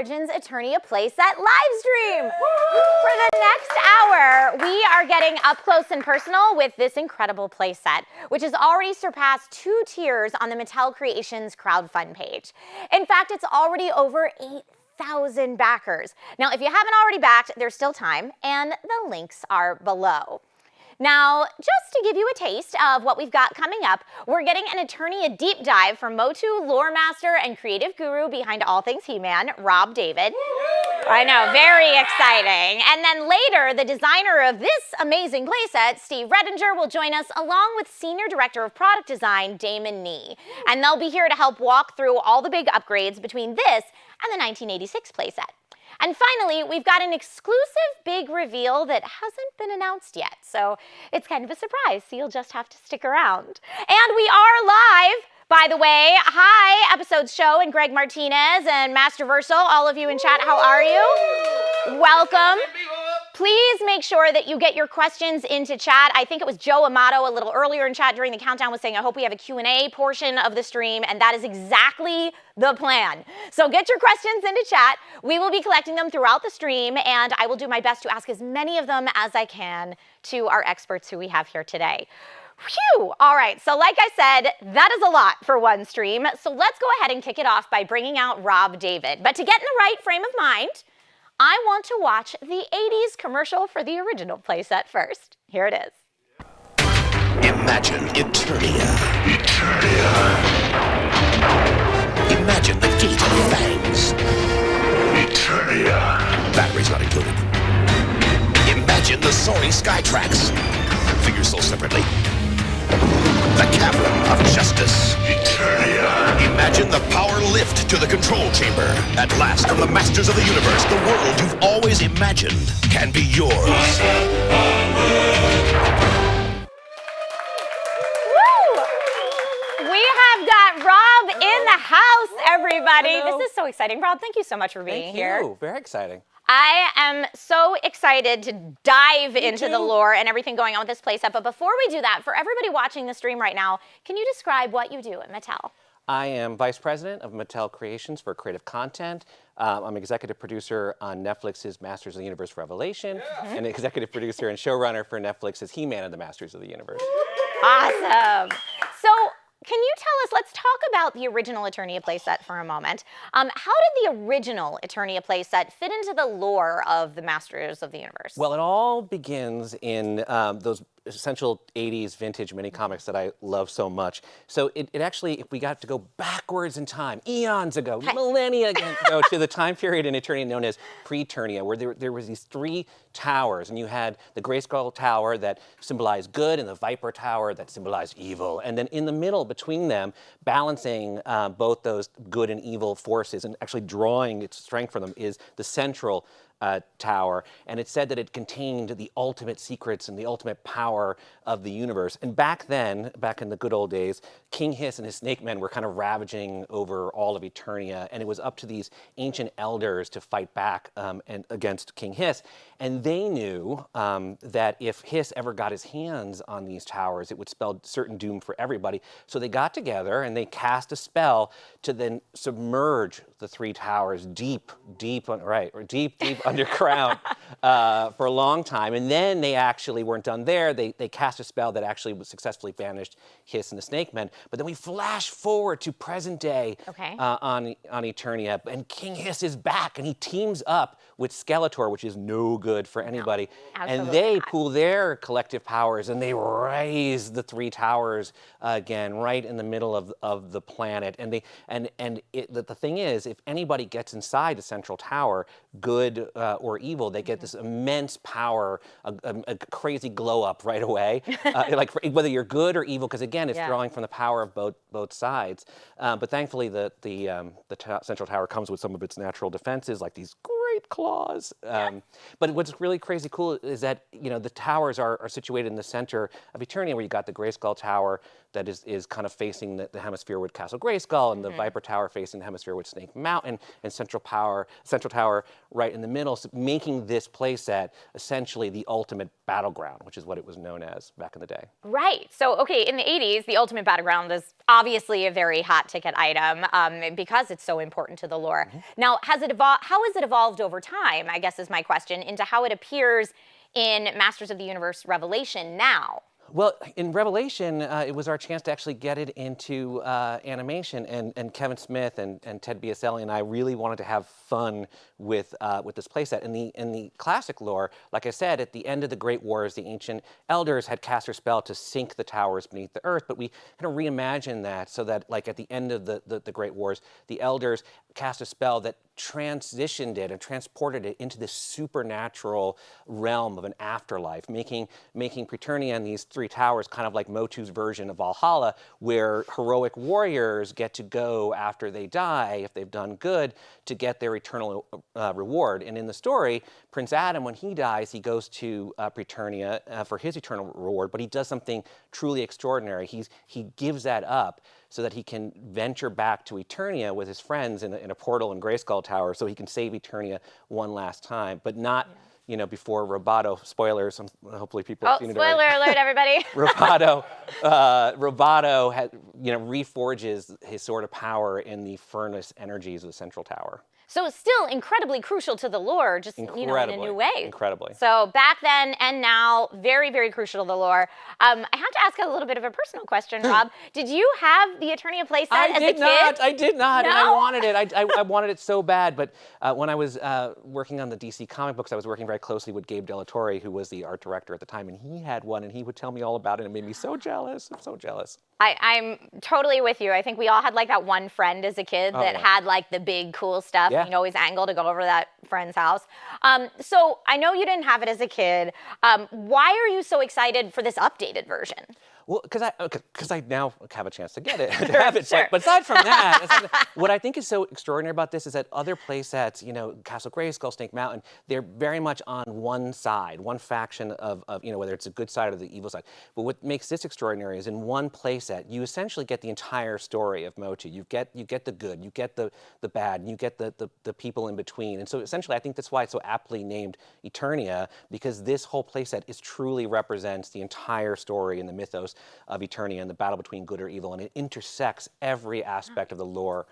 Origins Eternia Playset livestream. For the next hour, we are getting up close and personal with this incredible playset, which has already surpassed 2 tiers on the Mattel Creations crowdfund page. In fact, it's already over 8,000 backers. Now, if you haven't already backed, there's still time, and the links are below. Now, just to give you a taste of what we've got coming up, we're getting an Eternia deep dive from MOTU lore master and creative guru behind all things He-Man, Rob David. I know, very exciting. And then later, the designer of this amazing playset, Steve Redinger, will join us along with Senior Director of Product Design, Damon. And they'll be here to help walk through all the big upgrades between this and the 1986 playset. And finally, we've got an exclusive big reveal that hasn't been announced yet, so it's kind of a surprise, so you'll just have to stick around. And we are live, by the way. Hi, Episodes Show and Greg Martinez and Masterverse, all of you in chat, how are you? Welcome. Please make sure that you get your questions into chat. I think it was Joe Amato a little earlier in chat during the countdown was saying, I hope we have a Q&A portion of the stream, and that is exactly the plan. So get your questions into chat. We will be collecting them throughout the stream, and I will do my best to ask as many of them as I can to our experts who we have here today. Phew! All right, so like I said, that is a lot for one stream. So let's go ahead and kick it off by bringing out Rob David. But to get in the right frame of mind, I want to watch the 80s commercial for the original playset first. Here it is. Imagine Eternia. Eternia. Imagine the gate of fangs. Eternia. Batteries not included. Imagine the soaring sky tracks. Figures sold separately. The cavern of justice. Eternia. Imagine the power lift to the control chamber. At last, from the masters of the universe, the world you've always imagined can be yours. Woo! We have got Rob in the house, everybody. Hello. This is so exciting. Rob, thank you so much for being here. Thank you. Very exciting. I am so excited to dive into the lore and everything going on with this playset. But before we do that, for everybody watching the stream right now, can you describe what you do at Mattel? I am Vice President of Mattel Creations for Creative Content. I'm executive producer on Netflix's Masters of the Universe Revelation, and executive producer and showrunner for Netflix's He-Man and the Masters of the Universe. Awesome. So, can you tell us, let's talk about the original Eternia playset for a moment. How did the original Eternia playset fit into the lore of the Masters of the Universe? Well, it all begins in those essential 80s vintage mini comics that I love so much. So it actually, if we got to go backwards in time, eons ago, millennia ago, to the time period in Eternia known as pre-Eternia, where there was these 3 towers, and you had the Grayskull Tower that symbolized good, and the Viper Tower that symbolized evil. And then in the middle, between them, balancing both those good and evil forces, and actually drawing its strength from them, is the central tower, and it said that it contained the ultimate secrets and the ultimate power of the universe. And back then, back in the good old days, King Hiss and his snake men were kind of ravaging over all of Eternia, and it was up to these ancient elders to fight back and against King Hiss. And they knew that if Hiss ever got his hands on these towers, it would spell certain doom for everybody. So they got together and they cast a spell to then submerge the 3 towers deep underground for a long time. And then they actually weren't done there. They cast a spell that actually successfully banished Hiss and the Snake Men. But then we flash forward to present day on Eternia, and King Hiss is back, and he teams up with Skeletor, which is no good for anybody. And they pool their collective powers, and they raise the 3 towers again, right in the middle of the planet. And the thing is, if anybody gets inside the central tower, good or evil, they get this immense power, a crazy glow up right away, like whether you're good or evil, because again, it's drawing from the power of both sides. But thankfully, the central tower comes with some of its natural defenses, like these great claws. But what's really crazy cool is that, you know, the towers are situated in the center of Eternia, where you got the Grayskull Tower that is kind of facing the hemisphere with Castle Grayskull, and the Viper Tower facing the hemisphere with Snake Mountain, and Central Tower right in the middle, so making this playset essentially the ultimate battleground, which is what it was known as back in the day. Right. So, okay, in the 80s, the ultimate battleground is obviously a very hot ticket item because it's so important to the lore. Now, how has it evolved over time, I guess is my question, into how it appears in Masters of the Universe Revelation now? Well, in Revelation, it was our chance to actually get it into animation, and Kevin Smith and Ted Biaselli and I really wanted to have fun with this playset. In the classic lore, like I said, at the end of the Great Wars, the ancient elders had cast their spell to sink the towers beneath the earth, but we kind of reimagined that so that, like, at the end of the Great Wars, the elders cast a spell that transitioned it and transported it into this supernatural realm of an afterlife, making Preternia and these three towers kind of like MOTU's version of Valhalla, where heroic warriors get to go after they die, if they've done good, to get their eternal reward. And in the story, Prince Adam, when he dies, he goes to Preternia for his eternal reward, but he does something truly extraordinary. He gives that up so that he can venture back to Eternia with his friends in a portal in Grayskull Tower, so he can save Eternia one last time, but not, you know, before Roboto. Spoilers. Hopefully people have seen it already. Spoiler alert, everybody. Roboto reforges his sword of power in the furnace energies of the Central Tower. So it's still incredibly crucial to the lore, just, you know, in a new way. Incredibly. So back then and now, very, very crucial to the lore. I have to ask a little bit of a personal question, Rob. Did you have the Eternia playset as a kid? I did not, No? and I wanted it. I wanted it so bad, but when I was working on the DC comic books, I was working very closely with Gabe Delatorre, who was the art director at the time, and he had one, and he would tell me all about it, and it made me so jealous. I'm so jealous. I'm totally with you. I think we all had like that one friend as a kid that had like the big cool stuff. Yeah. You can always angle to go over to that friend's house. So I know you didn't have it as a kid. Why are you so excited for this updated version? Well, because I now have a chance to get it, to Sure, have it. sure. But aside from that, what I think is so extraordinary about this is that other playsets, you know, Castle Grayskull, Snake Mountain, they're very much on one side, one faction of you know, whether it's a good side or the evil side. But what makes this extraordinary is in one playset, you essentially get the entire story of MOTU. You get the good, you get the bad, and you get the people in between. And so essentially, I think that's why it's so aptly named Eternia, because this whole playset truly represents the entire story and the mythos of Eternia and the battle between good or evil, and it intersects every aspect of the lore,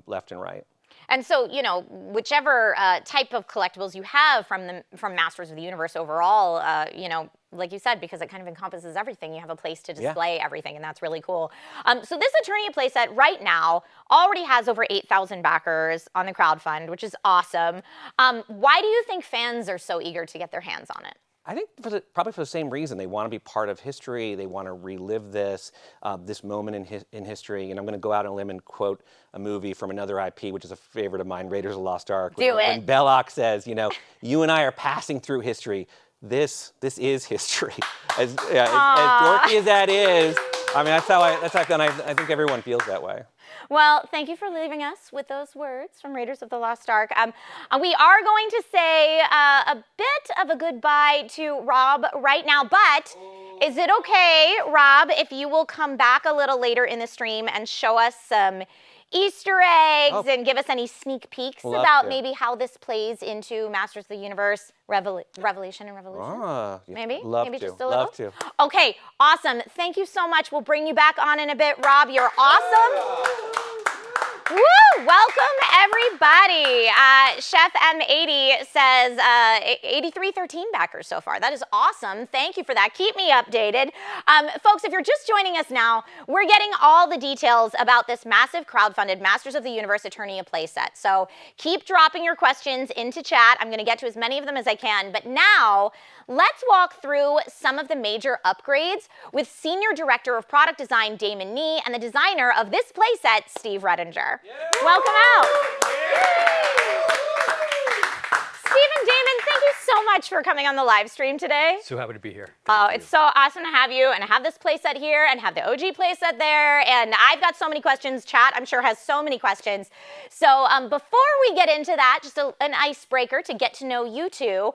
left and right. And so, you know, whichever type of collectibles you have from Masters of the Universe overall, you know, like you said, because it kind of encompasses everything, you have a place to display everything, and that's really cool. So this Eternia playset right now already has over 8,000 backers on the crowdfund, which is awesome. Why do you think fans are so eager to get their hands on it? I think probably for the same reason. They want to be part of history. They want to relive this moment in history. And I'm going to go out on a limb and quote a movie from another IP, which is a favorite of mine, Raiders of the Lost Ark. When Belloc says, you know, you and I are passing through history. This is history. As dorky as that is, I mean, that's how I think everyone feels that way. Well, thank you for leaving us with those words from Raiders of the Lost Ark. We are going to say a bit of a goodbye to Rob right now, but is it okay, Rob, if you will come back a little later in the stream and show us some Easter eggs and give us any sneak peeks about maybe how this plays into Masters of the Universe, Revelation and Revolution? Maybe Just a little? Love to. Okay, awesome. Thank you so much. We'll bring you back on in a bit. Rob, you're awesome. Woo! Welcome, everybody. Chef M80 says 8313 backers so far. That is awesome. Thank you for that. Keep me updated. Folks, if you're just joining us now, we're getting all the details about this massive crowdfunded Masters of the Universe Eternia playset. So keep dropping your questions into chat. I'm going to get to as many of them as I can. But now, let's walk through some of the major upgrades with Senior Director of Product Design, Damon and the designer of this playset, Steve Redinger. Welcome out. Steve and Damon, thank you so much for coming on the live stream today. So happy to be here. Oh, it's so awesome to have you and have this playset here and have the OG playset there. And I've got so many questions. Chat, I'm sure, has so many questions. So before we get into that, just an icebreaker to get to know you two.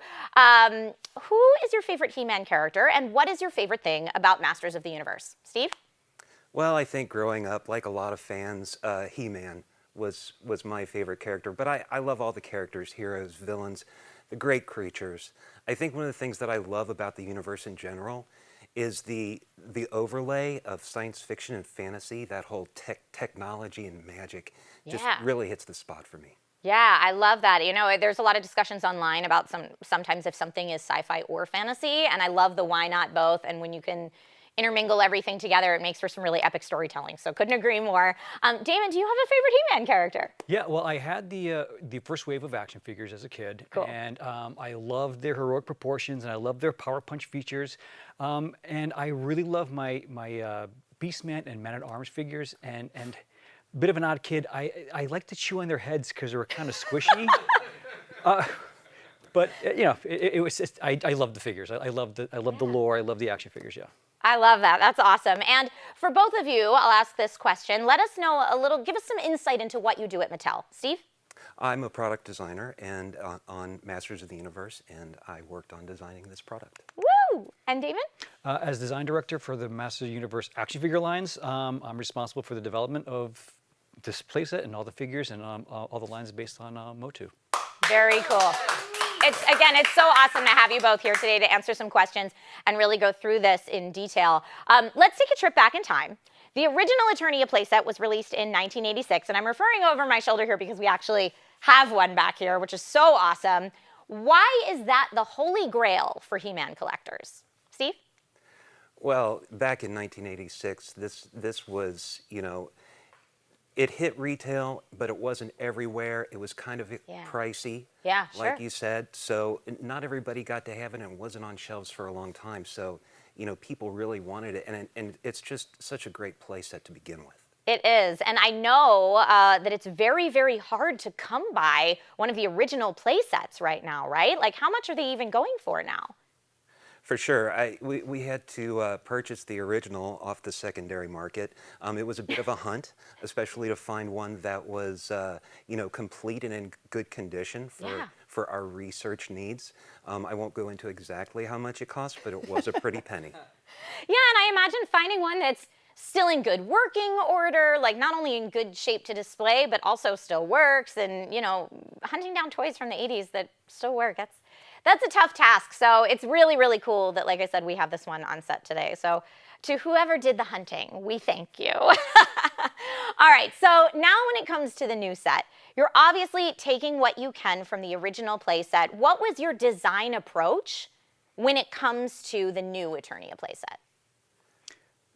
Who is your favorite He-Man character and what is your favorite thing about Masters of the Universe? Steve? Well, I think growing up, like a lot of fans, He-Man was my favorite character. But I love all the characters, heroes, villains, the great creatures. I think one of the things that I love about the universe in general is the overlay of science fiction and fantasy, that whole technology and magic just really hits the spot for me. Yeah, I love that. You know, there's a lot of discussions online about sometimes if something is sci-fi or fantasy, and I love the why not both, and when you can intermingle everything together, it makes for some really epic storytelling. So couldn't agree more. Damon, do you have a favorite He-Man character? Yeah, well, I had the first wave of action figures as a kid, and I loved their heroic proportions, and I loved their power punch features, and I really love my Beastman and Man-at-Arms figures, and bit of an odd kid, I like to chew on their heads because they were kind of squishy. But you know, it was just, I love the figures. I love the lore. I love the action figures. Yeah. I love that. That's awesome. And for both of you, I'll ask this question. Let us know a little, give us some insight into what you do at Mattel. Steve? I'm a product designer and on Masters of the Universe, and I worked on designing this product. Woo! And Damon? As design director for the Masters of the Universe action figure lines, I'm responsible for the development of this playset and all the figures and all the lines based on MOTU. Very cool. It's so awesome to have you both here today to answer some questions and really go through this in detail. Let's take a trip back in time. The original Eternia playset was released in 1986, and I'm referring over my shoulder here because we actually have one back here, which is so awesome. Why is that the holy grail for He-Man collectors? Steve? Well, back in 1986, this was, you know, it hit retail, but it wasn't everywhere. It was kind of pricey, like you said. So not everybody got to have it, and it wasn't on shelves for a long time. So, you know, people really wanted it, and it's just such a great playset to begin with. It is, and I know that it's very, very hard to come by one of the original playsets right now, right? Like, how much are they even going for now? For sure. We had to purchase the original off the secondary market. It was a bit of a hunt, especially to find one that was, you know, complete and in good condition for our research needs. I won't go into exactly how much it cost, but it was a pretty penny. Yeah, and I imagine finding one that's still in good working order, like not only in good shape to display, but also still works, and, you know, hunting down toys from the 80s that still work, that's a tough task. So it's really, really cool that, like I said, we have this one on set today. So to whoever did the hunting, we thank you. All right, so now when it comes to the new set, you're obviously taking what you can from the original play set. What was your design approach when it comes to the new Eternia playset?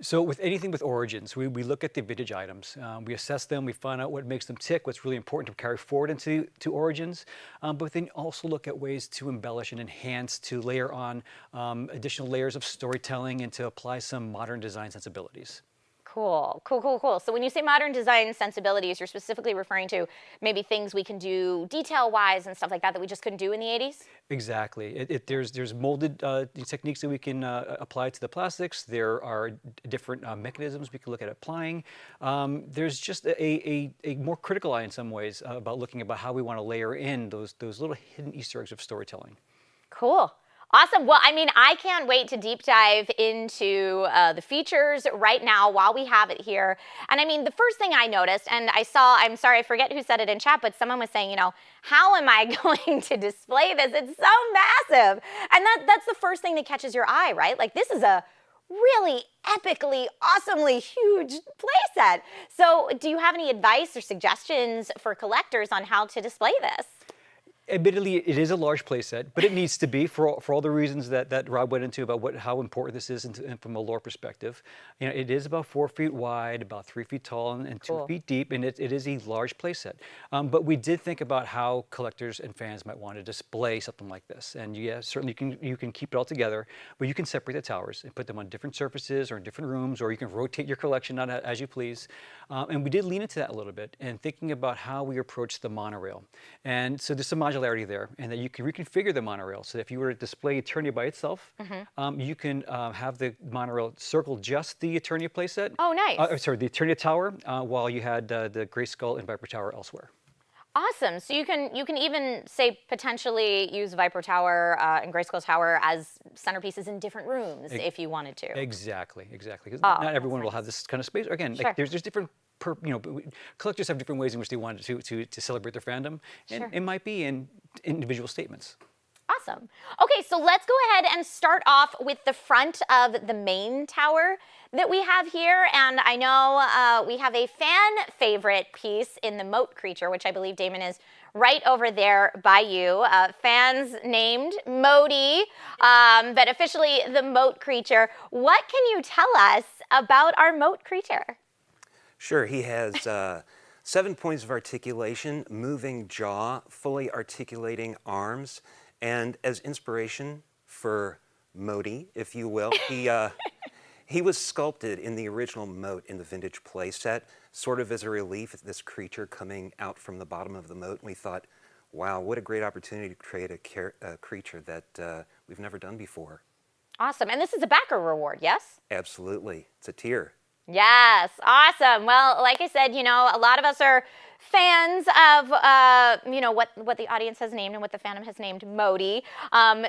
So with anything with Origins, we look at the vintage items. We assess them, we find out what makes them tick, what's really important to carry forward into Origins, but then also look at ways to embellish and enhance, to layer on additional layers of storytelling and to apply some modern design sensibilities. Cool, cool, cool, cool. So when you say modern design sensibilities, you're specifically referring to maybe things we can do detail-wise and stuff like that we just couldn't do in the 80s? Exactly. There's molded techniques that we can apply to the plastics. There are different mechanisms we can look at applying. There's just a more critical eye in some ways about looking about how we want to layer in those little hidden Easter eggs of storytelling. Cool. Awesome. Well, I mean, I can't wait to deep dive into the features right now while we have it here. And I mean, the first thing I noticed, and I'm sorry, I forget who said it in chat, but someone was saying, you know, how am I going to display this? It's so massive. And that's the first thing that catches your eye, right? Like, this is a really epically, awesomely huge playset. So do you have any advice or suggestions for collectors on how to display this? Admittedly, it is a large playset, but it needs to be for all the reasons that Rob went into about how important this is and from a lore perspective. You know, it is about 4 feet wide, about 3 feet tall, and 2 feet deep, and it is a large playset. But we did think about how collectors and fans might want to display something like this. And yeah, certainly you can keep it all together, but you can separate the towers and put them on different surfaces or in different rooms, or you can rotate your collection on as you please. And we did lean into that a little bit and thinking about how we approach the monorail. And so there's some modularity modularity there, and that you can reconfigure the monorail. So if you were to display Eternia by itself, you can have the monorail circle just the Eternia playset. Oh, nice. Sorry, the Eternia Tower, while you had the Grayskull and Viper Tower elsewhere. Awesome. So you can even say potentially use Viper Tower and Grayskull Tower as centerpieces in different rooms if you wanted to. Exactly. Because not everyone will have this kind of space. Again, Sure. like there's different. Collectors have different ways in which they want to celebrate their fandom, and Sure. it might be in individual statements. Awesome. Okay, so let's go ahead and start off with the front of the main tower that we have here. And I know we have a fan favorite piece in the Moat creature, which I believe, Damon, is right over there by you. Fans named Moaty, but officially the Moat creature. What can you tell us about our Moat creature? Sure, he has 7 points of articulation, moving jaw, fully articulating arms, and as inspiration for Moaty, if you will, he was sculpted in the original Moat in the vintage playset, sort of as a relief at this creature coming out from the bottom of the Moat. And we thought, wow, what a great opportunity to create a creature that we've never done before. Awesome. And this is a backer reward, yes? Absolutely. It's a tier. Yes, awesome. Well, like I said, a lot of us are fans of, what the audience has named and what the fandom has named Moaty.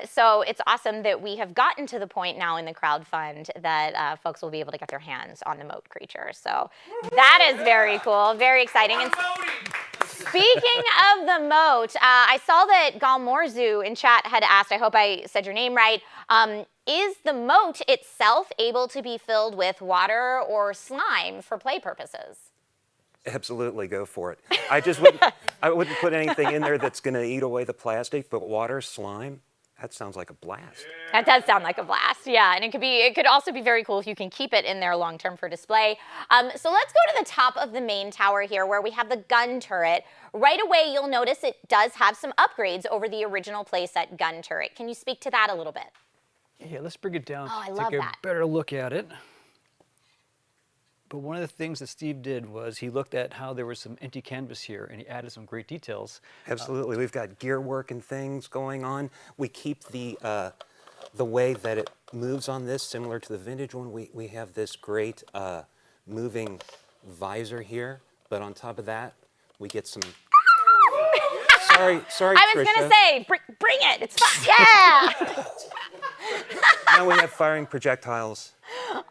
So it's awesome that we have gotten to the point now in the crowdfund that folks will be able to get their hands on the Moat creature. So that is very cool, very exciting. And speaking of the Moat, I saw that Galmorzu in chat had asked, I hope I said your name right, is the Moat itself able to be filled with water or slime for play purposes? Absolutely, go for it. I wouldn't put anything in there that's going to eat away the plastic, but water, slime, that sounds like a blast. That does sound like a blast, yeah. And it could also be very cool if you can keep it in there long term for display. So let's go to the top of the main tower here where we have the gun turret. Right away, you'll notice it does have some upgrades over the original playset gun turret. Can you speak to that a little bit? Yeah, let's bring it down. Oh, I love Take that. a better look at it. But one of the things that Steve did was he looked at how there was some empty canvas here, and he added some great details. Absolutely, we've got gear work and things going on. We keep the way that it moves on this similar to the vintage one. We have this great moving visor here, but on top of that, we get some. Sorry, I was Trisha. gonna say, bring it. It's fun. Yeah. Now we have firing projectiles.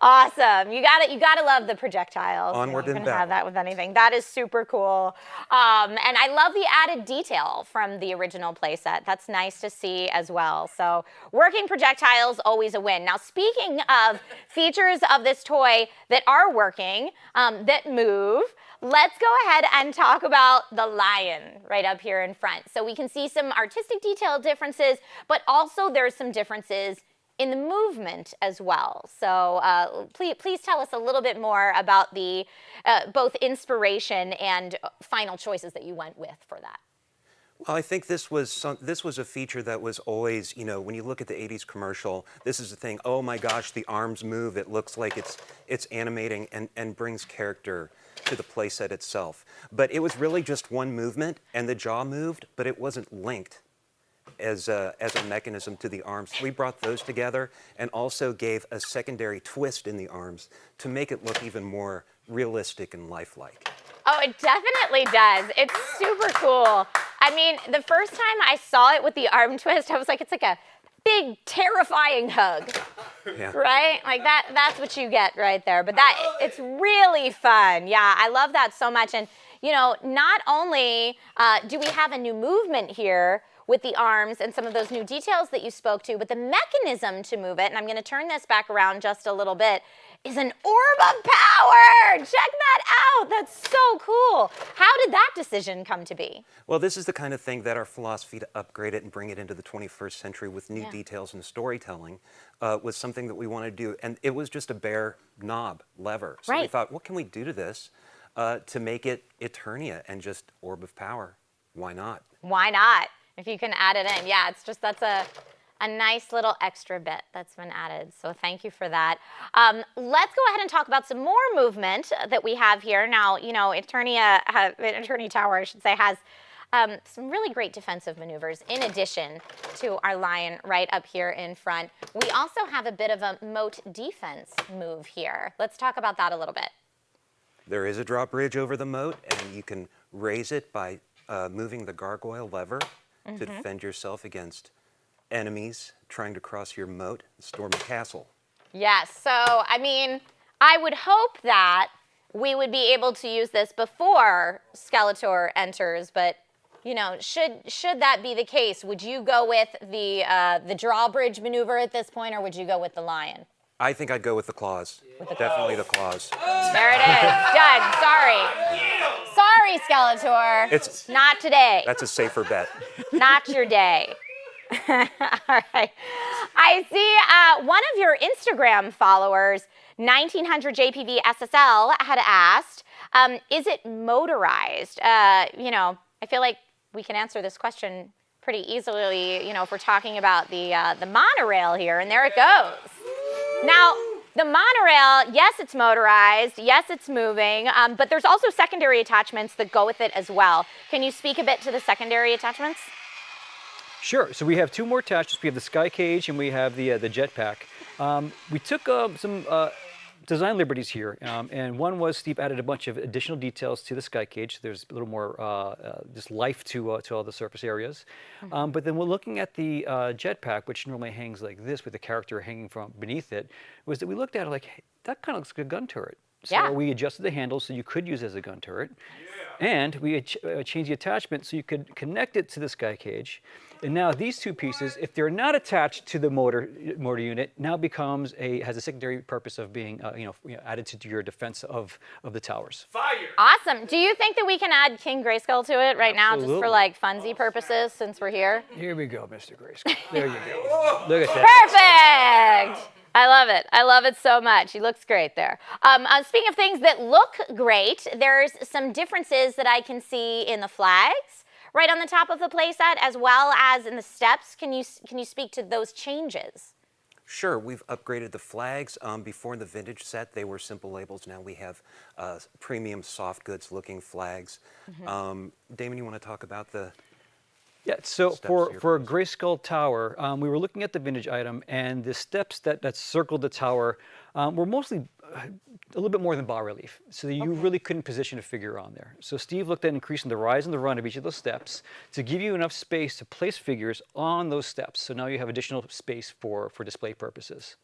Awesome. You gotta love the projectiles. Onward you and can have back. that with anything. That is super cool. And I love the added detail from the original playset. That's nice to see as well. So working projectiles, always a win. Now, speaking of features of this toy that are working, that move, let's go ahead and talk about the lion right up here in front. So we can see some artistic detail differences, but also there's some differences in the movement as well. So please tell us a little bit more about the both inspiration and final choices that you went with for that. Well, I think this was a feature that was always, when you look at the 80s commercial, this is the thing, oh my gosh, the arms move, it looks like it's animating and brings character to the playset itself. But it was really just one movement, and the jaw moved, but it wasn't linked as a mechanism to the arms. We brought those together and also gave a secondary twist in the arms to make it look even more realistic and lifelike. Oh, it definitely does. It's super cool. I mean, the first time I saw it with the arm twist, I was like, it's like a big, terrifying hug. Yeah. Right? Like that's what you get right there. But it's really fun. Yeah, I love that so much. And, not only do we have a new movement here with the arms and some of those new details that you spoke to, but the mechanism to move it, and I'm going to turn this back around just a little bit, is an orb of power. Check that out. That's so cool. How did that decision come to be? Well, this is the kind of thing that our philosophy to upgrade it and bring it into the 21st century with new details and storytelling was something that we wanted to do. And it was just a bare knob lever. So we thought, what can we do to this to make it Eternia and just orb of power? Why not? Why not? If you can add it in. Yeah, that's a nice little extra bit that's been added. So thank you for that. Let's go ahead and talk about some more movement that we have here. Now, Eternia Tower, I should say, has some really great defensive maneuvers in addition to our lion right up here in front. We also have a bit of a moat defense move here. Let's talk about that a little bit. There is a drawbridge over the moat, and you can raise it by moving the gargoyle lever to defend yourself against enemies trying to cross your moat and storm the castle. Yes, so I mean, I would hope that we would be able to use this before Skeletor enters, but you know, should that be the case, would you go with the drawbridge maneuver at this point, or would you go with the lion? I think I'd go with the claws. Definitely the claws. There it is. Done. Sorry. Sorry, Skeletor. It's not today. That's a safer bet. Not your day. All right. I see one of your Instagram followers, 1900 JPV SSL, had asked, is it motorized? You know, I feel like we can answer this question pretty easily, you know, if we're talking about the monorail here, and there it goes. Now, the monorail, yes, it's motorized, yes, it's moving, but there's also secondary attachments that go with it as well. Can you speak a bit to the secondary attachments? Sure. So we have two more attachments. We have the sky cage and we have the jetpack. We took some design liberties here, and one was Steve added a bunch of additional details to the sky cage. There's a little more just life to all the surface areas. But then we're looking at the jetpack, which normally hangs like this with the character hanging from beneath it, was that we looked at it like, hey, that kind of looks like a gun turret. So we adjusted the handle so you could use it as a gun turret. And we changed the attachment so you could connect it to the sky cage. And now these two pieces, if they're not attached to the motor unit, now has a secondary purpose of being added to your defense of the towers. Fire! Awesome. Do you think that we can add King Grayskull to it right now, just for Absolutely. like funsy purposes, since we're here? Here we go, Mr. Grayskull. There you go. Look at that. Perfect. I love it. I love it so much. He looks great there. Speaking of things that look great, there's some differences that I can see in the flags right on the top of the playset, as well as in the steps. Can you speak to those changes? Sure, we've upgraded the flags. Before in the vintage set, they were simple labels. Now we have premium soft goods looking flags. Damon, you want to talk about the... Yeah, so steps for Grayskull Tower, we were looking at the vintage item, and the steps that circled the tower were mostly a little bit more than bas relief, so that you really couldn't position a figure on there. So Steve looked at increasing the rise and the run of each of those steps to give you enough space to place figures on those steps. So now you have additional space for display purposes.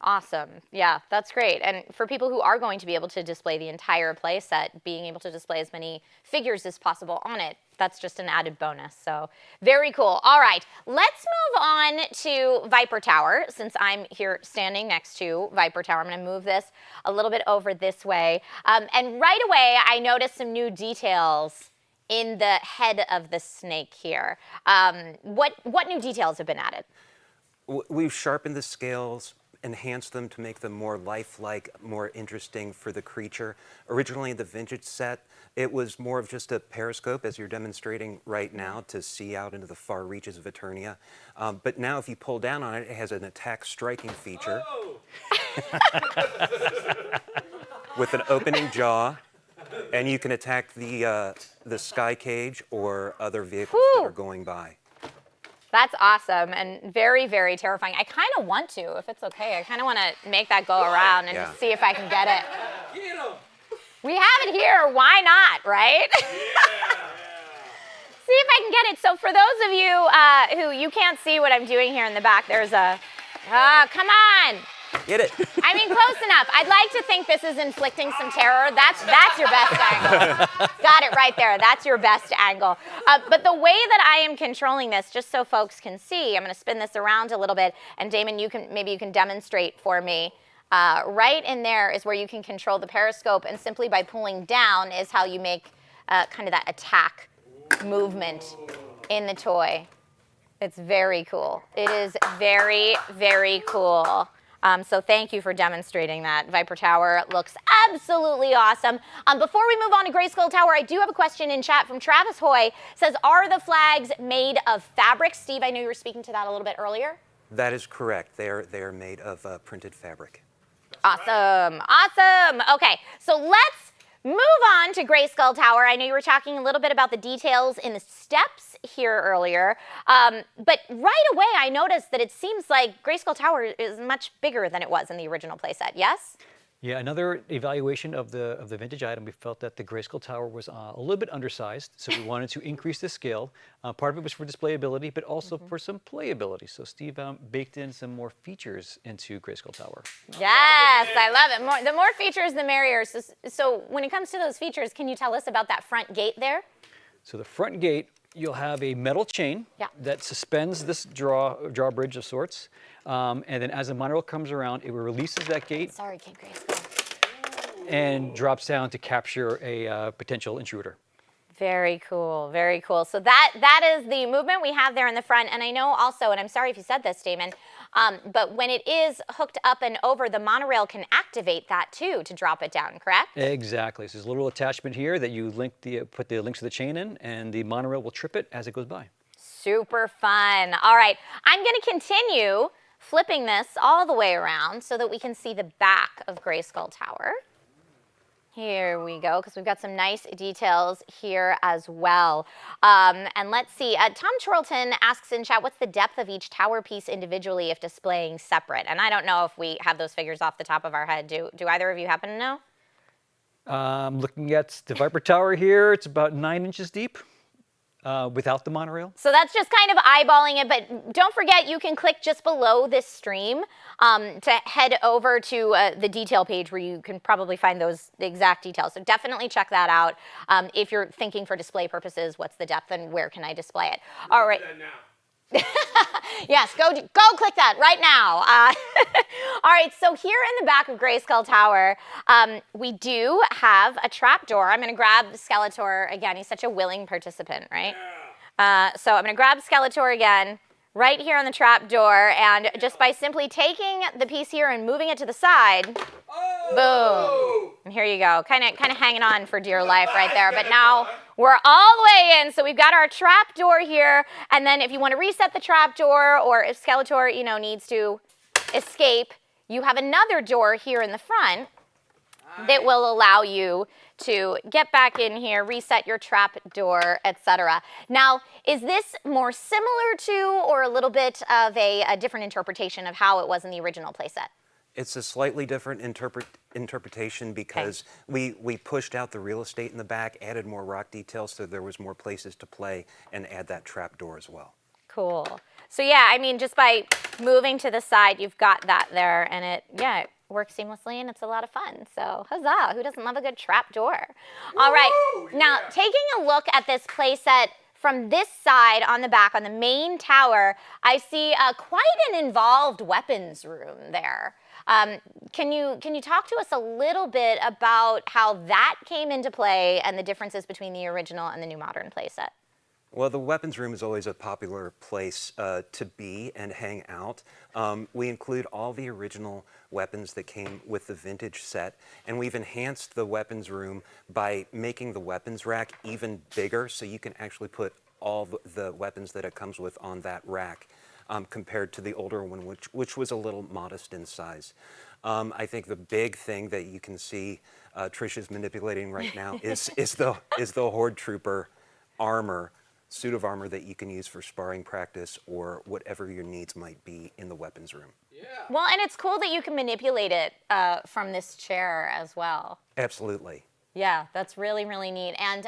Awesome. Yeah, that's great. And for people who are going to be able to display the entire play set, being able to display as many figures as possible on it, that's just an added bonus. So very cool. All right, let's move on to Viper Tower, since I'm here standing next to Viper Tower. I'm going to move this a little bit over this way. And right away, I noticed some new details in the head of the snake here. What new details have been added? We've sharpened the scales, enhanced them to make them more lifelike, more interesting for the creature. Originally in the vintage set, it was more of just a periscope, as you're demonstrating right now, to see out into the far reaches of Eternia. But now if you pull down on it, it has an attack striking feature with an opening jaw, and you can attack the sky cage or other vehicles that are going by. That's awesome and very, very terrifying. I kind of want to, if it's okay. I kind of want to make that go around and just see if I can get it. Get him! We have it here. Why not, right? Yeah. See if I can get it. So for those of you who you can't see what I'm doing here in the back, there's a, come on. Get it. I mean, close enough. I'd like to think this is inflicting some terror. That's your best angle. Got it right there. That's your best angle. But the way that I am controlling this, just so folks can see, I'm going to spin this around a little bit. And Damon, maybe you can demonstrate for me. Right in there is where you can control the periscope, and simply by pulling down is how you make kind of that attack movement in the toy. It's very cool. It is very, very cool. So thank you for demonstrating that. Viper Tower looks absolutely awesome. Before we move on to Grayskull Tower, I do have a question in chat from Travis Hoy. Says, are the flags made of fabric? Steve, I know you were speaking to that a little bit earlier. That is correct. They are made of printed fabric. Awesome, awesome. Okay, so let's Move on to Grayskull Tower. I know you were talking a little bit about the details in the steps here earlier, but right away I noticed that it seems like Grayskull Tower is much bigger than it was in the original playset, yes? Yeah, another evaluation of the vintage item, we felt that the Grayskull Tower was a little bit undersized, so we wanted to increase the scale. Part of it was for displayability, but also for some playability. So Steve baked in some more features into Grayskull Tower. Yes, I love it. The more features, the merrier. So when it comes to those features, can you tell us about that front gate there? So the front gate, you'll have a metal chain that suspends this drawbridge of sorts. And then as the monorail comes around, it releases that gate. Sorry, Kid Grayskull. And drops down to capture a potential intruder. Very cool, very cool. So that is the movement we have there in the front. And I know also, and I'm sorry if you said this, Damon, but when it is hooked up and over, the monorail can activate that too to drop it down, correct? Exactly. So there's a little attachment here that you put the links to the chain in, and the monorail will trip it as it goes by. Super fun. All right, I'm going to continue flipping this all the way around so that we can see the back of Grayskull Tower. Here we go, because we've got some nice details here as well. And let's see, Tom Chorlton asks in chat, what's the depth of each tower piece individually if displaying separate? And I don't know if we have those figures off the top of our head. Do either of you happen to know? Looking at the Viper Tower here, it's about 9 inches deep. Without the monorail. So that's just kind of eyeballing it, but don't forget you can click just below this stream to head over to the detail page where you can probably find those exact details. So definitely check that out if you're thinking for display purposes, what's the depth and where can I display it? All right. Yes, go click that right now. All right, so here in the back of Grayskull Tower, we do have a trapdoor. I'm going to grab Skeletor again. He's such a willing participant, right? So I'm going to grab Skeletor again right here on the trapdoor, and just by simply taking the piece here and moving it to the side, boom. And here you go, kind of hanging on for dear life right there. But now we're all the way in, so we've got our trapdoor here, and then if you want to reset the trapdoor, or if Skeletor, needs to escape, you have another door here in the front that will allow you to get back in here, reset your trap door, etc. Now, is this more similar to or a little bit of a different interpretation of how it was in the original playset? It's a slightly different interpretation because we pushed out the real estate in the back, added more rock details so there was more places to play, and add that trap door as well. Cool. So yeah, I mean, just by moving to the side, you've got that there, and it works seamlessly, and it's a lot of fun. So huzzah, who doesn't love a good trap door? All right, now taking a look at this playset from this side on the back, on the main tower, I see quite an involved weapons room there. Can you talk to us a little bit about how that came into play and the differences between the original and the new modern playset? Well, the weapons room is always a popular place to be and hang out. We include all the original weapons that came with the vintage set, and we've enhanced the weapons room by making the weapons rack even bigger, so you can actually put all the weapons that it comes with on that rack, compared to the older one, which was a little modest in size. I think the big thing that you can see Trish is manipulating right now is the Horde Trooper armor. Suit of armor that you can use for sparring practice or whatever your needs might be in the weapons room. Yeah. Well, and it's cool that you can manipulate it from this chair as well. Absolutely. Yeah, that's really, really neat. And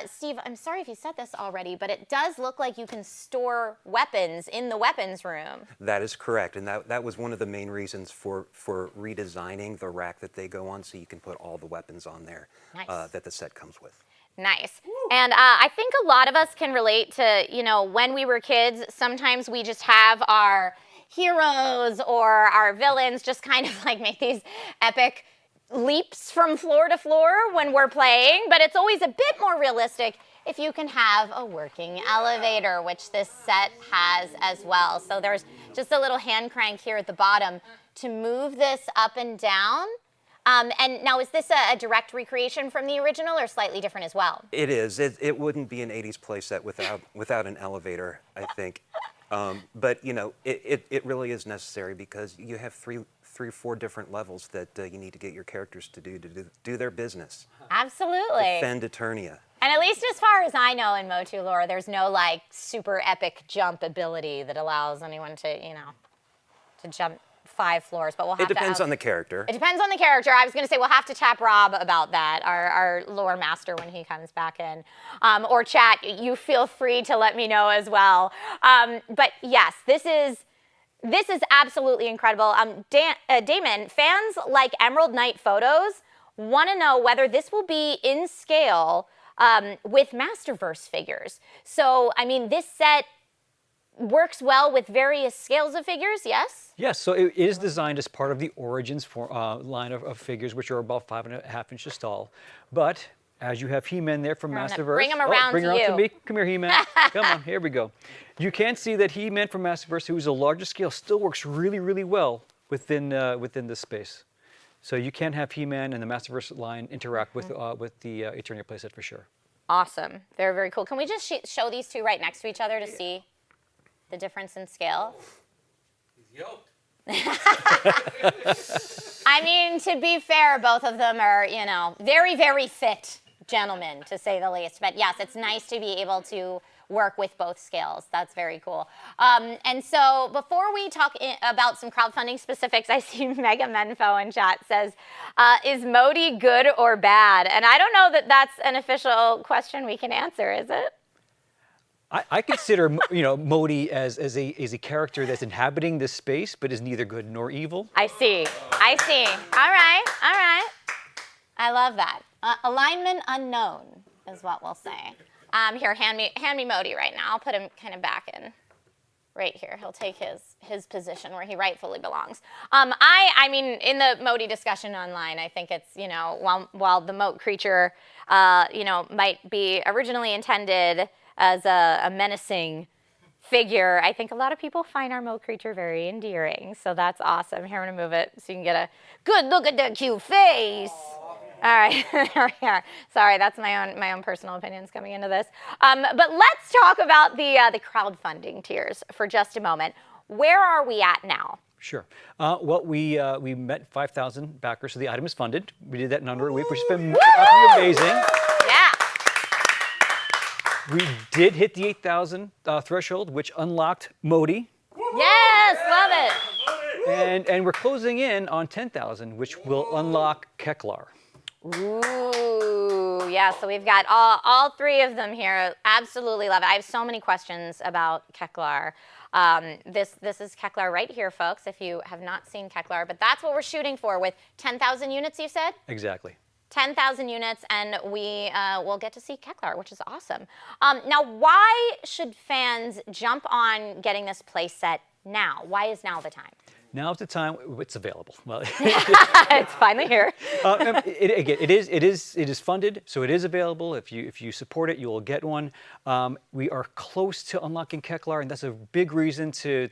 Steve, I'm sorry if you said this already, but it does look like you can store weapons in the weapons room. That is correct, and that was one of the main reasons for redesigning the rack that they go on, so you can put all the weapons on there that the set comes with. Nice. And I think a lot of us can relate to, when we were kids, sometimes we just have our heroes or our villains just kind of like make these epic leaps from floor to floor when we're playing, but it's always a bit more realistic if you can have a working elevator, which this set has as well. So there's just a little hand crank here at the bottom to move this up and down. And now, is this a direct recreation from the original or slightly different as well? It is. It wouldn't be an 80s playset without an elevator, I think. But, it really is necessary because you have 3 or 4 different levels that you need to get your characters to do their business. Absolutely. Defend Eternia. And at least as far as I know in MOTU lore, there's no like super epic jump ability that allows anyone to, you know, to jump 5 floors, but we'll have It depends on the character. It depends on the character. I was going to say we'll have to tap Rob about that, our lore master, when he comes back in. Or chat, you feel free to let me know as well. But yes, this is absolutely incredible. Damon, fans like Emerald Knight photos want to know whether this will be in scale with Masterverse figures. So, I mean, this set works well with various scales of figures, yes? Yes, so it is designed as part of the Origins line of figures, which are about 5.5 inches tall. But as you have He-Man there from Masterverse. Bring him around bring to her you. to me. Come here, He-Man. Come on, here we go. You can see that He-Man from Masterverse, who is a larger scale, still works really, really well within this space. So you can have He-Man and the Masterverse line interact with the Eternia playset for sure. Awesome. Very, very cool. Can we just show these two right next to each other to see the difference in scale? He's yoked. I mean, to be fair, both of them are, you know, very, very fit gentlemen, to say the least. But yes, it's nice to be able to work with both scales. That's very cool. And so before we talk about some crowdfunding specifics, I see Mega Menfo in chat says, is Moaty good or bad? And I don't know that that's an official question we can answer, is it? I consider Moaty as a character that's inhabiting this space, but is neither good nor evil. I see. I see. All right. All right. I love that. Alignment unknown is what we'll say. Here, hand me Moaty right now. I'll put him kind of back in right here. He'll take his position where he rightfully belongs. I mean, in the Moaty discussion online, I think it's, you know, while the Moat creature, you know, might be originally intended as a menacing figure, I think a lot of people find our Moat creature very endearing. So that's awesome. Here, I'm gonna move it so you can get a good look at that cute face. All right, there we are. Sorry, that's my own personal opinions coming into this. But let's talk about the crowdfunding tiers for just a moment. Where are we at now? Sure. Well, we met 5,000 backers, so the item is funded. We did that in under a week, which has been amazing. Yeah. We did hit the 8,000 threshold, which unlocked Moaty. Yes, love it. And we're closing in on 10,000, which will unlock Keclar. Ooh, yeah, so we've got all 3 of them here. Absolutely love it. I have so many questions about Keclar. This is Keclar right here, folks, if you have not seen Keclar. But that's what we're shooting for with 10,000 units, you said? Exactly. 10,000 units, and we will get to see Keclar, which is awesome. Now, why should fans jump on getting this playset now? Why is now the time? Now's the time. It's available. Well, it's finally here. It is funded, so it is available. If you support it, you will get one. We are close to unlocking Keclar, and that's a big reason to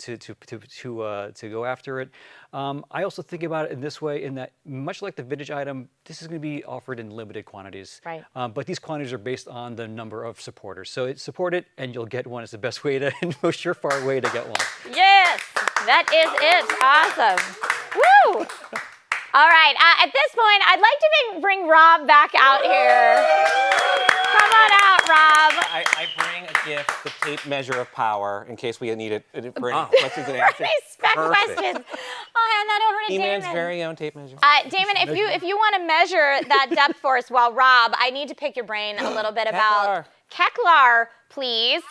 go after it. I also think about it in this way, in that much like the vintage item, this is going to be offered in limited quantities. Right. But these quantities are based on the number of supporters. So support it, and you'll get one. It's the best way to, and most surefire way to get one. Yes, that is it. Awesome. Woo! All right, at this point, I'd like to bring Rob back out here. Come on out, Rob. I bring a gift, the tape measure of power, in case we need it for any questions and For answers. any spec questions. I'll hand that over to He-Man's Damon. very own tape measure. Damon, if you want to measure that depth for us, while Rob, I need to pick your brain a little bit about Keclar, please.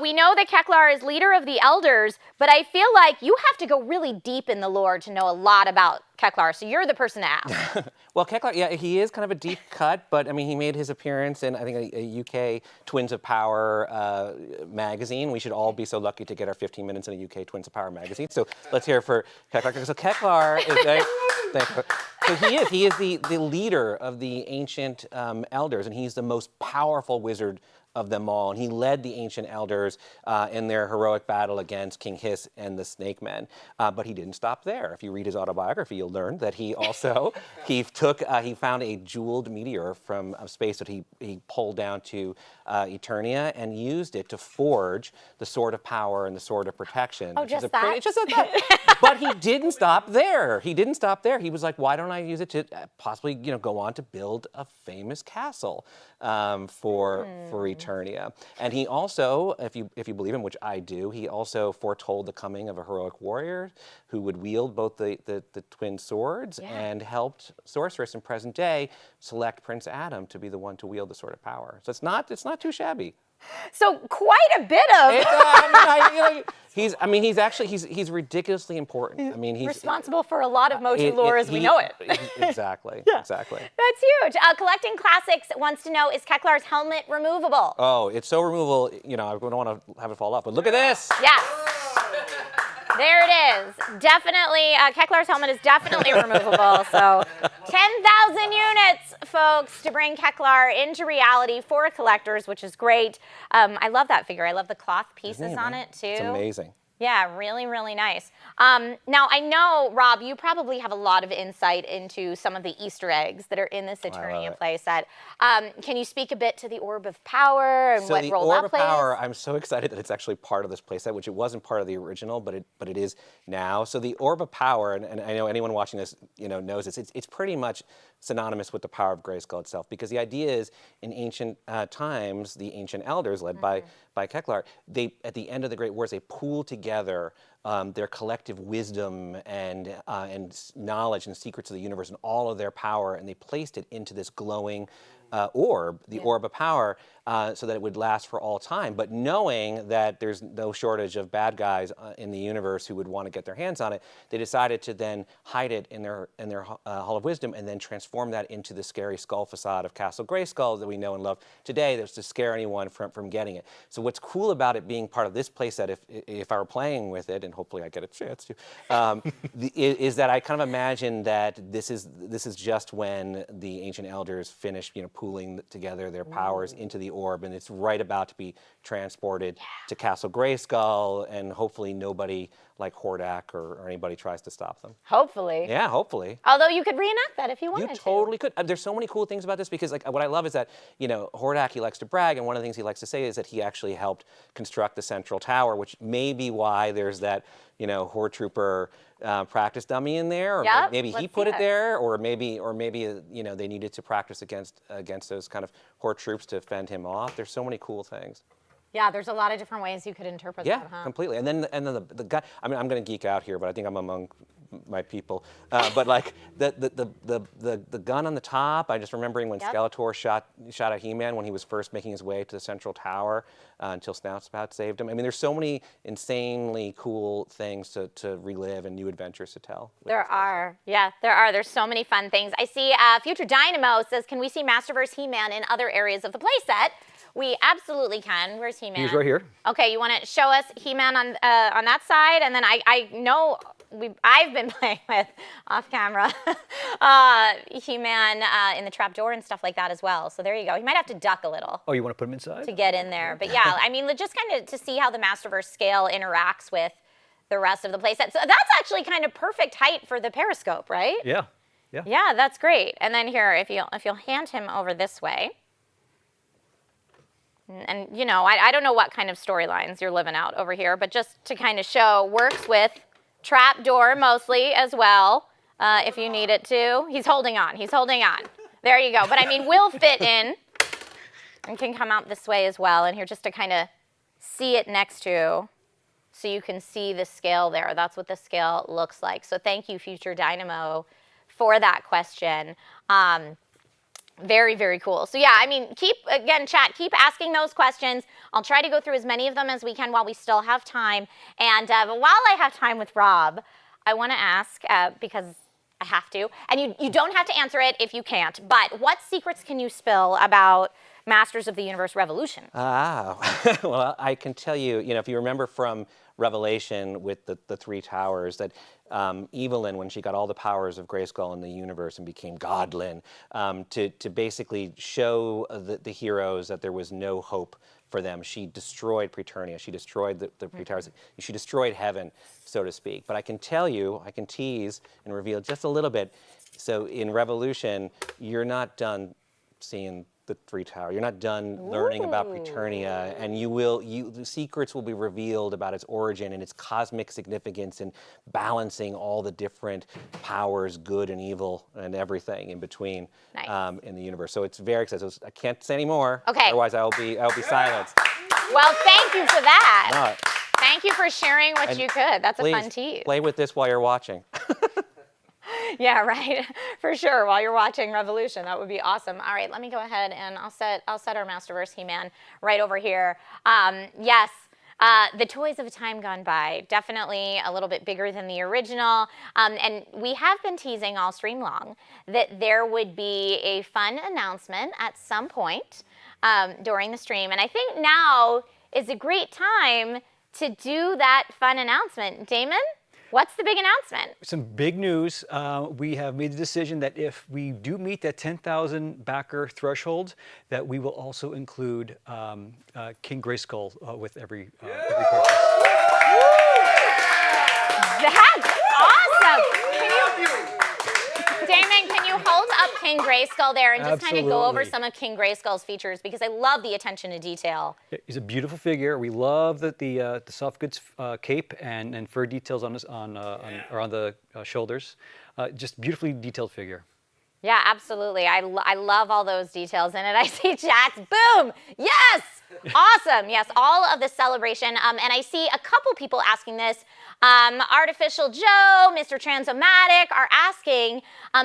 We know that Keclar is leader of the Elders, but I feel like you have to go really deep in the lore to know a lot about Keclar, so you're the person to ask. Well, Keclar, yeah, he is kind of a deep cut, but I mean, he made his appearance in, I think, a UK Twins of Power magazine. We should all be so lucky to get our 15 minutes in a UK Twins of Power magazine. So let's hear it for Keclar. So Keclar is the leader of the ancient elders, and he's the most powerful wizard of them all, and he led the ancient elders in their heroic battle against King Hiss and the Snake Men. But he didn't stop there. If you read his autobiography, you'll learn that he also he found a jeweled meteor from space that he pulled down to Eternia and used it to forge the Sword of Power and the Sword of Protection. Oh, just that? Just that. But he didn't stop there. He didn't stop there. He was like, why don't I use it to possibly, go on to build a famous castle for Eternia? And he also, if you believe him, which I do, he also foretold the coming of a heroic warrior who would wield both the twin swords and helped sorceress in present day select Prince Adam to be the one to wield the Sword of Power. So it's not too shabby. So quite a bit of. He's ridiculously important. I mean, he's responsible for a lot of MOTU lore as we know it. Exactly. Exactly. That's huge. Collecting Classics wants to know, is Keclar's helmet removable? Oh, it's so removable. I don't want to have it fall off. But look at this. Yes. There it is. Definitely, Keclar's helmet is definitely removable. So 10,000 units, folks, to bring Keclar into reality for collectors, which is great. I love that figure. I love the cloth pieces on it, too. It's amazing. Yeah, really, really nice. Now, I know, Rob, you probably have a lot of insight into some of the Easter eggs that are in this Eternia playset. Can you speak a bit to the Orb of Power and what role that plays? So the Orb of Power, I'm so excited that it's actually part of this playset, which it wasn't part of the original, but it is now. So the Orb of Power, and I know anyone watching this, knows this. It's pretty much synonymous with the power of Grayskull itself, because the idea is, in ancient times, the ancient elders, led by Keclar, they, at the end of the Great Wars, they pooled together their collective wisdom and knowledge and secrets of the universe and all of their power, and they placed it into this glowing orb, the Orb of Power, so that it would last for all time. But knowing that there's no shortage of bad guys in the universe who would want to get their hands on it, they decided to then hide it in their Hall of Wisdom and then transform that into the scary skull facade of Castle Grayskull that we know and love today. That's to scare anyone from getting it. So what's cool about it being part of this playset, if I were playing with it, and hopefully I get a chance to, is that I kind of imagine that this is just when the ancient elders finish, pooling together their powers into the orb, and it's right about to be transported to Castle Grayskull, and hopefully nobody like Hordak or anybody tries to stop them. Hopefully. Yeah, hopefully. Although you could reenact that if you wanted to. You totally could. There's so many cool things about this, because what I love is that, Hordak, he likes to brag, and one of the things he likes to say is that he actually helped construct the Central Tower, which may be why there's that, Horde Trooper practice dummy in there, or maybe he put it there, or maybe they needed to practice against those kind of Horde troops to fend him off. There's so many cool things. Yeah, there's a lot of different ways you could interpret that, huh? Yeah, completely. And then the guy. I mean, I'm going to geek out here, but I think I'm among my people. But like the gun on the top, I just remembering when Skeletor shot at He-Man when he was first making his way to the Central Tower until Snoutspout saved him. I mean, there's so many insanely cool things to relive and new adventures to tell. There are. Yeah, there are. There's so many fun things. I see Future Dynamo says, can we see Masterverse He-Man in other areas of the playset? We absolutely can. Where's He-Man? He's right here. Okay, you want to show us He-Man on that side? And then I know I've been playing with, off camera, He-Man in the trapdoor and stuff like that as well. So there you go. He might have to duck a little. Oh, you want to put him inside? To get in there. But yeah, I mean, just kind of to see how the Masterverse scale interacts with the rest of the playset. So that's actually kind of perfect height for the periscope, right? Yeah. Yeah. Yeah, that's great. And then here, if you'll hand him over this way. And, I don't know what kind of storylines you're living out over here, but just to kind of show, works with trapdoor mostly as well, if you need it to. He's holding on. He's holding on. There you go. But, I mean, will fit in and can come out this way as well. And here just to kind of see it next to, so you can see the scale there. That's what the scale looks like. So thank you, Future Dynamo, for that question. Very, very cool. So yeah, I mean, chat, keep asking those questions. I'll try to go through as many of them as we can while we still have time. And while I have time with Rob, I want to ask, because I have to, and you don't have to answer it if you can't, but what secrets can you spill about Masters of the Universe Revolution? Well, I can tell you, if you remember from revelation with the three towers that Evelyn, when she got all the powers of Grayskull in the universe and became Godlin, to basically show the heroes that there was no hope for them. She destroyed Preternia. She destroyed the three towers. She destroyed heaven, so to speak. But I can tell you, I can tease and reveal just a little bit. So in Revolution, you're not done seeing the three towers. You're not done learning about Preternia, and the secrets will be revealed about its origin and its cosmic significance and balancing all the different powers, good and evil, and everything in between in the universe. So it's very exciting. So I can't say any more. Okay. Otherwise, I'll be silenced. Well, thank you for that. No. Thank you for sharing what And you could. That's a Please fun tease. play with this while you're watching. Yeah, right. For sure. While you're watching Revolution, that would be awesome. All right, let me go ahead and I'll set our Masterverse He-Man right over here. Yes, the toys of a time gone by, definitely a little bit bigger than the original. And we have been teasing all stream long that there would be a fun announcement at some point during the stream. And I think now is a great time to do that fun announcement. Damon? What's the big announcement? Some big news. We have made the decision that if we do meet that 10,000 backer threshold, that we will also include King Grayskull with every purchase. That's awesome. Damon, can you hold up King Grayskull there and just kind of go over Absolutely. some of King Grayskull's features, because I love the attention to detail. He's a beautiful figure. We love the soft goods cape and fur details on the shoulders. Just beautifully detailed figure. Yeah, absolutely. I love all those details in it. I see chats. Boom. Yes. Awesome. Yes, all of the celebration. And I see a couple people asking this. Artificial Joe, Mr. Transomatic are asking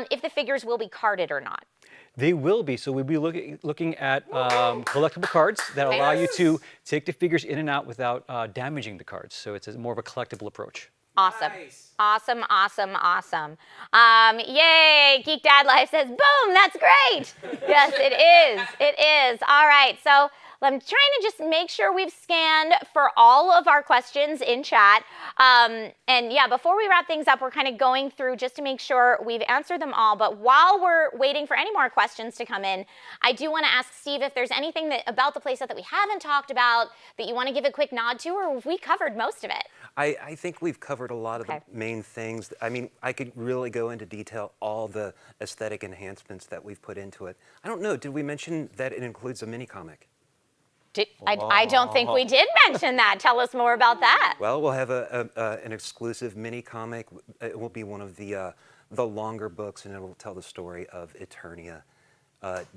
if the figures will be carded or not. They will be. So we'll be looking at collectible cards that allow you to take the figures in and out without damaging the cards. So it's more of a collectible approach. Awesome. Nice. Awesome, awesome, awesome. Yay, Geek Dad Life says, boom, that's great. Yes, it is. It is. All right, so I'm trying to just make sure we've scanned for all of our questions in chat. And yeah, before we wrap things up, we're kind of going through just to make sure we've answered them all. But while we're waiting for any more questions to come in, I do want to ask Steve if there's anything about the playset that we haven't talked about that you want to give a quick nod to, or have we covered most of it? I think we've covered a lot of the main things. I mean, I could really go into detail all the aesthetic enhancements that we've put into it. I don't know, did we mention that it includes a mini comic? I don't think we did mention that. Tell us more about that. Well, we'll have an exclusive mini comic. It will be one of the longer books, and it will tell the story of Eternia.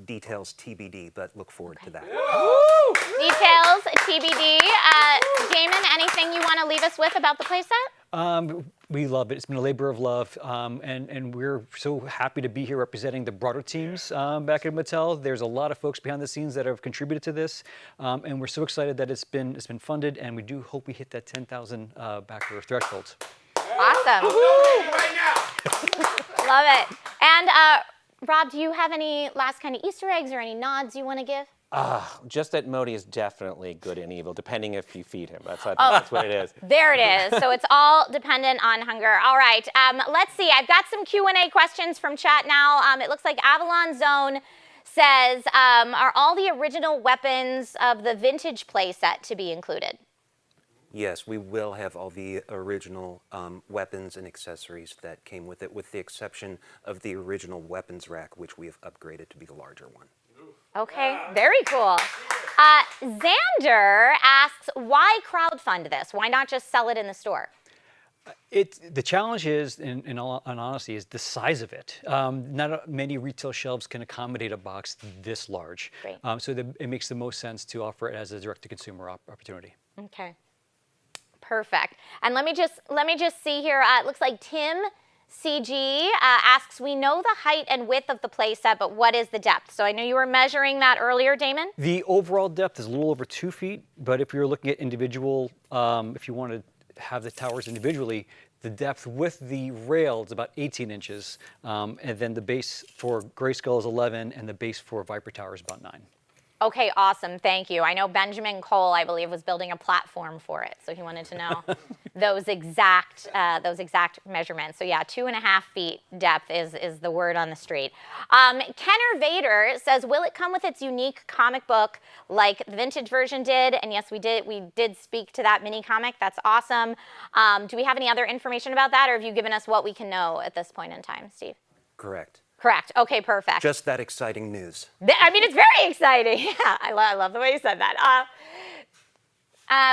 Details TBD, but look forward to that. Details TBD. Damon, anything you want to leave us with about the playset? We love it. It's been a labor of love, and we're so happy to be here representing the broader teams back at Mattel. There's a lot of folks behind the scenes that have contributed to this, and we're so excited that it's been funded, and we do hope we hit that 10,000 backer threshold. Awesome. Love it. And Rob, do you have any last kind of Easter eggs or any nods you want to give? Just that Moaty is definitely good and evil, depending if you feed him. That's what it is. There it is. So it's all dependent on hunger. All right. Let's see. I've got some Q&A questions from chat now. It looks like Avalon Zone says, are all the original weapons of the vintage playset to be included? Yes, we will have all the original weapons and accessories that came with it, with the exception of the original weapons rack, which we have upgraded to be the larger one. Okay, very cool. Xander asks, why crowdfund this? Why not just sell it in the store? The challenge is, in all honesty, is the size of it. Not many retail shelves can accommodate a box this large. Great. So it makes the most sense to offer it as a direct-to-consumer opportunity. Okay. Perfect. And let me just see here. It looks like Tim CG asks, we know the height and width of the playset, but what is the depth? So I know you were measuring that earlier, Damon. The overall depth is a little over 2 feet, but if you're looking at individual, if you want to have the towers individually, the depth with the rail is about 18 inches, and then the base for Grayskull is 11, and the base for Viper Tower is about 9. Okay, awesome. Thank you. I know Benjamin Cole, I believe, was building a platform for it, so he wanted to know those exact measurements. So yeah, 2.5 feet depth is the word on the street. Kenner Vader says, will it come with its unique comic book like the vintage version did? And yes, we did speak to that mini comic. That's awesome. Do we have any other information about that, or have you given us what we can know at this point in time, Steve? Correct. Correct. Okay, perfect. Just that exciting news. I mean, it's very exciting. Yeah, I love the way you said that.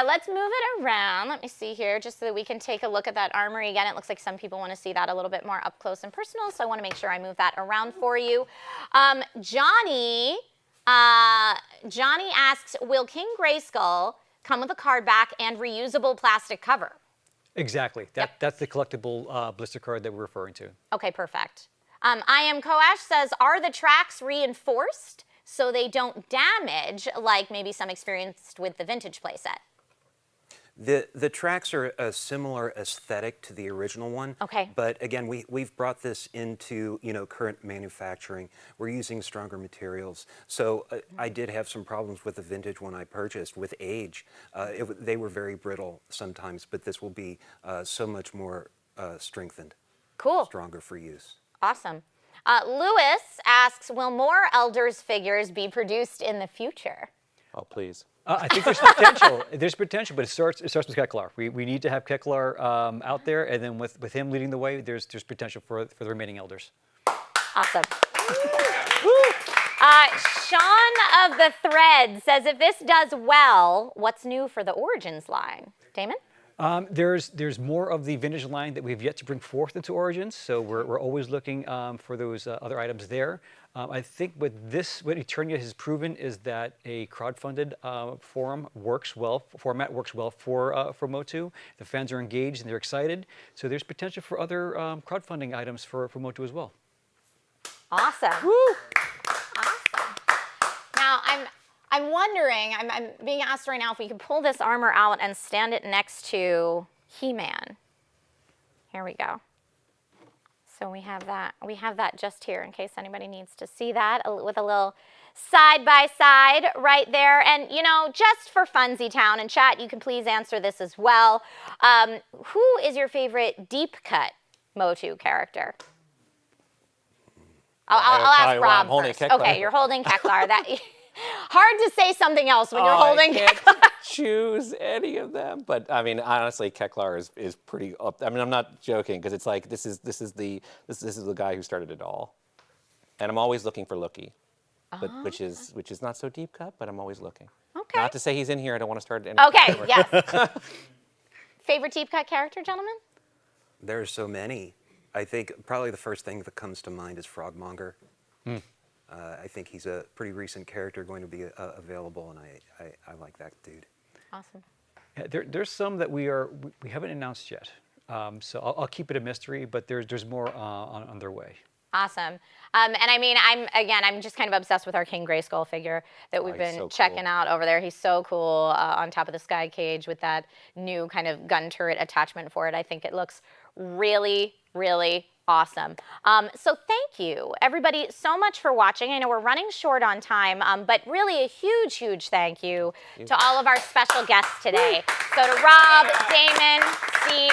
Let's move it around. Let me see here, just so that we can take a look at that armory again. It looks like some people want to see that a little bit more up close and personal, so I want to make sure I move that around for you. Johnny asks, will King Grayskull come with a card back and reusable plastic cover? Exactly. That's the collectible blister card that we're referring to. Okay, perfect. I Am Koash says, are the tracks reinforced so they don't damage like maybe some experienced with the vintage playset? The tracks are a similar aesthetic to the original one. Okay. But again, we've brought this into current manufacturing. We're using stronger materials. So I did have some problems with the vintage one I purchased with age. They were very brittle sometimes, but this will be so much more strengthened. Cool. Stronger for use. Awesome. Lewis asks, will more Elders figures be produced in the future? Oh, please. I think there's potential. There's potential, but it starts with Keclar. We need to have Keclar out there, and then with him leading the way, there's potential for the remaining Elders. Awesome. Sean of the Thread says, if this does well, what's new for the Origins line? Damon? There's more of the vintage line that we've yet to bring forth into Origins, so we're always looking for those other items there. I think what Eternia has proven is that a crowdfunded format works well for MOTU. The fans are engaged and they're excited, so there's potential for other crowdfunding items for MOTU as well. Awesome. Woo. Awesome. Now I'm wondering, I'm being asked right now if we could pull this armor out and stand it next to He-Man. Here we go. So we have that just here in case anybody needs to see that with a little side by side right there. And just for Funsy Town and chat, you can please answer this as well. Who is your favorite deep cut MOTU character? I'll ask Rob first. Okay, you're holding Keclar. That hard to say something else when you're holding Keclar. I can't choose any of them, but I mean, honestly, Keclar is pretty up. I mean, I'm not joking because it's like this is the guy who started it all, and I'm always looking for Lookie, but which is not so deep cut, but I'm always looking. Okay. Not to say he's in here. I don't want to start. Okay. Yes. Favorite deep cut character, gentlemen? There are so many. I think probably the first thing that comes to mind is Frogmonger. I think he's a pretty recent character going to be available, and I like that dude. Awesome. Yeah, there's some that we haven't announced yet, so I'll keep it a mystery. But there's more on their way. Awesome. And I mean, I'm just kind of obsessed with our King Grayskull figure that we've been checking out over there. He's so cool on top of the sky cage with that new kind of gun turret attachment for it. I think it looks really, really awesome. So thank you, everybody, so much for watching. I know we're running short on time, but really a huge, huge thank you to all of our special guests today. So to Rob, Damon, Steve,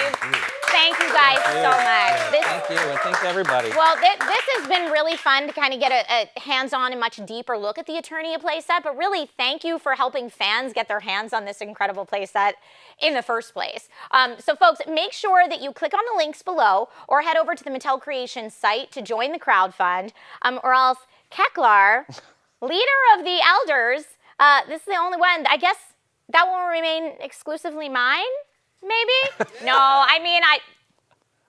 thank you guys so much. Thank you, and thanks everybody. Well, this has been really fun to kind of get a hands-on and much deeper look at the Eternia playset, but really thank you for helping fans get their hands on this incredible playset in the first place. So folks, make sure that you click on the links below or head over to the Mattel Creations site to join the crowdfund, or else Keclar, leader of the Elders, this is the only one, I guess that will remain exclusively mine, maybe? No, I mean,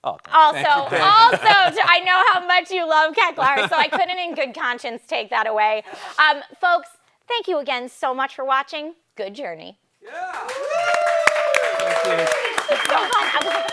also, I know how much you love Keclar, so I couldn't in good conscience take that away. Folks, thank you again so much for watching. Good journey. Yeah. Thank you. It's so fun. I was like,